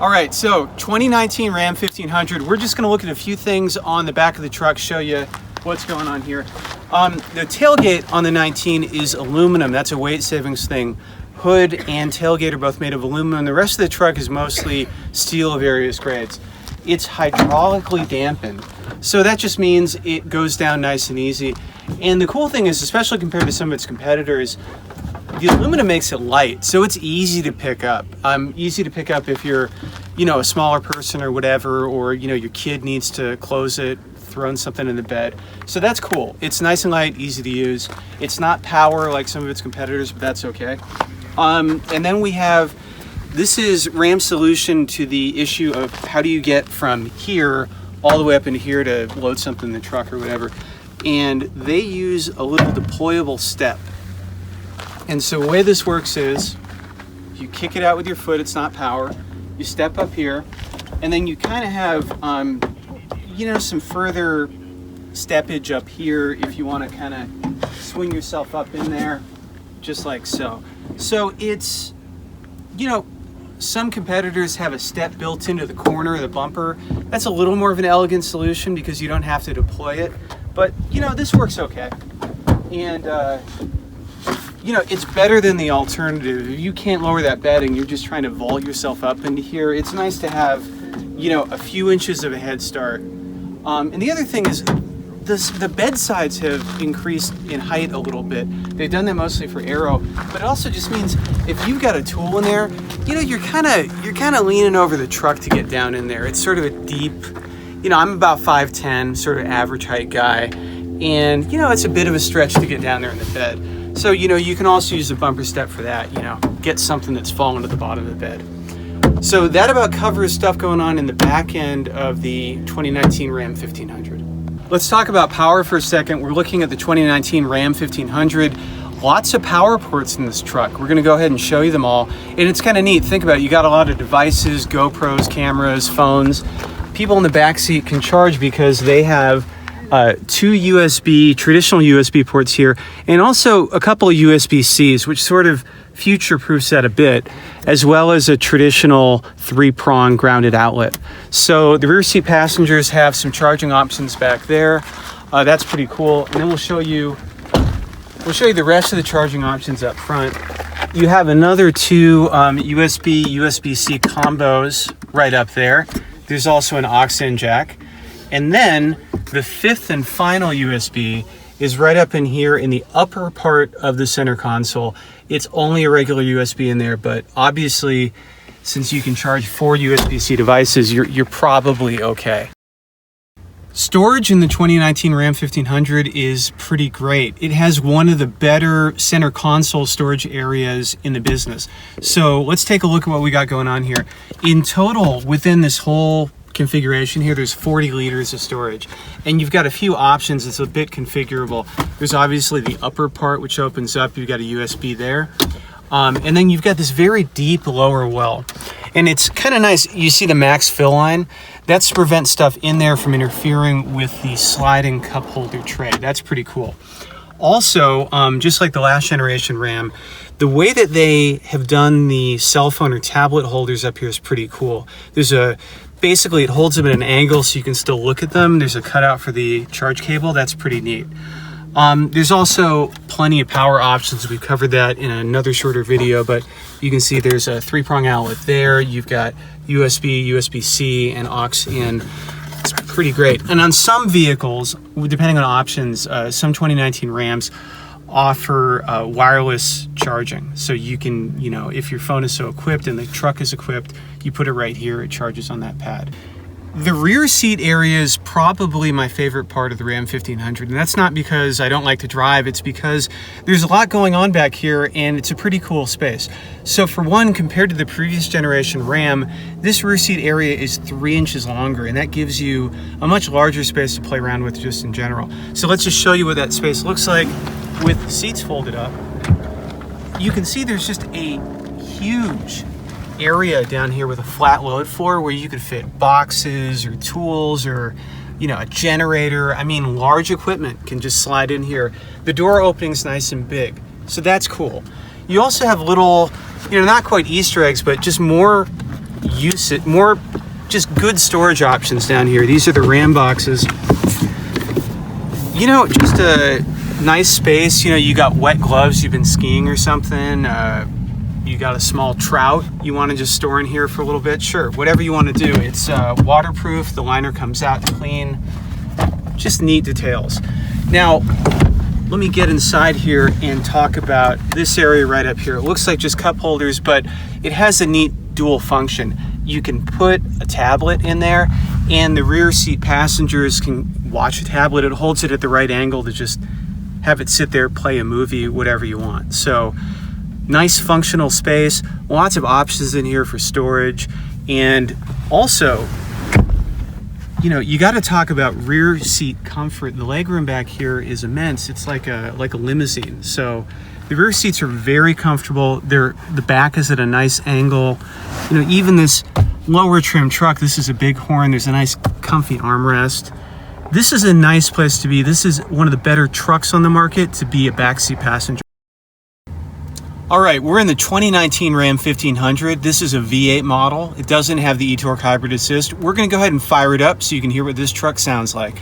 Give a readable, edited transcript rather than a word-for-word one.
All right, so 2019 Ram 1500. We're just gonna look at a few things on the back of the truck, show you what's going on here. The tailgate on the 19 is aluminum. That's a weight savings thing. Hood and tailgate are both made of aluminum. The rest of the truck is mostly steel of various grades. It's hydraulically dampened. So that just means it goes down nice and easy. And the cool thing is, especially compared to some of its competitors, the aluminum makes it light, so it's easy to pick up. Easy to pick up if you're, a smaller person or whatever, or, your kid needs to close it, throwing something in the bed. So that's cool. It's nice and light, easy to use. It's not power like some of its competitors, but that's okay. And then we have, this is Ram's solution to the issue of how do you get from here all the way up into here to load something in the truck or whatever. And they use a little deployable step. And so the way this works is you kick it out with your foot, it's not power. You step up here, and then you kind of have, some further steppage up here if you want to kind of swing yourself up in there, just like so. So it's, some competitors have a step built into the corner of the bumper. That's a little more of an elegant solution because you don't have to deploy it. But, this works okay. And, it's better than the alternative. If you can't lower that bed and you're just trying to vault yourself up into here, it's nice to have, a few inches of a head start. And the other thing is, the bed sides have increased in height a little bit. They've done that mostly for aero, but it also just means if you've got a tool in there, you're kind of leaning over the truck to get down in there. It's sort of a deep, I'm about 5'10", sort of average height guy, and it's a bit of a stretch to get down there in the bed. So, you can also use the bumper step for that, get something that's fallen to the bottom of the bed. So that about covers stuff going on in the back end of the 2019 Ram 1500. Let's talk about power for a second. We're looking at the 2019 Ram 1500. Lots of power ports in this truck. We're gonna go ahead and show you them all. And it's kind of neat, think about it. You got a lot of devices, GoPros, cameras, phones. People in the back seat can charge because they have two traditional USB ports here, and also a couple of USB-Cs, which sort of future-proofs that a bit, as well as a traditional 3-prong grounded outlet. So the rear seat passengers have some charging options back there. That's pretty cool. And then we'll show you the rest of the charging options up front. You have another two USB-C combos right up there. There's also an aux-in jack. And then the fifth and final USB is right up in here in the upper part of the center console. It's only a regular USB in there, but obviously, since you can charge 4 USB-C devices, you're probably okay. Storage in the 2019 Ram 1500 is pretty great. It has one of the better center console storage areas in the business. So let's take a look at what we got going on here. In total, within this whole configuration here, there's 40 liters of storage, and you've got a few options. It's a bit configurable. There's obviously the upper part which opens up. You've got a USB there, and then you've got this very deep lower well, and it's kind of nice. You see the max fill line. That's to prevent stuff in there from interfering with the sliding cup holder tray. That's pretty cool. Also, just like the last generation Ram, the way that they have done the cell phone or tablet holders up here is pretty cool. Basically, it holds them at an angle so you can still look at them. There's a cutout for the charge cable. That's pretty neat. There's also plenty of power options. We've covered that in another shorter video, but you can see there's a 3-prong outlet there. You've got USB, USB-C, and aux-in. It's pretty great. And on some vehicles, depending on options, some 2019 Rams offer wireless charging. So you can, if your phone is so equipped and the truck is equipped, you put it right here, it charges on that pad. The rear seat area is probably my favorite part of the Ram 1500, and that's not because I don't like to drive, it's because there's a lot going on back here and it's a pretty cool space. So for one, compared to the previous generation Ram, this rear seat area is 3 inches longer, and that gives you a much larger space to play around with just in general. So let's just show you what that space looks like with the seats folded up. You can see there's just a huge area down here with a flat load floor where you could fit boxes or tools or a generator. I mean, large equipment can just slide in here. The door opening's nice and big, so that's cool. You also have little, not quite Easter eggs, but just more use it, more just good storage options down here. These are the Ram boxes. You know, just a nice space. You know, you got wet gloves, you've been skiing or something. You got a small trout you want to just store in here for a little bit. Sure, whatever you want to do. It's waterproof. The liner comes out clean. Just neat details. Now, let me get inside here and talk about this area right up here. It looks like just cup holders, but it has a neat dual function. You can put a tablet in there, and the rear seat passengers can watch a tablet. It holds it at the right angle to just have it sit there, play a movie, whatever you want. So nice functional space, lots of options in here for storage. And also, you know, you got to talk about rear seat comfort. The legroom back here is immense. It's like a limousine. So the rear seats are very comfortable. The back is at a nice angle. You know, even this lower trim truck, this is a Bighorn. There's a nice comfy armrest. This is a nice place to be. This is one of the better trucks on the market to be a backseat passenger. All right, we're in the 2019 Ram 1500. This is a V8 model. It doesn't have the e-torque hybrid assist. We're gonna go ahead and fire it up so you can hear what this truck sounds like.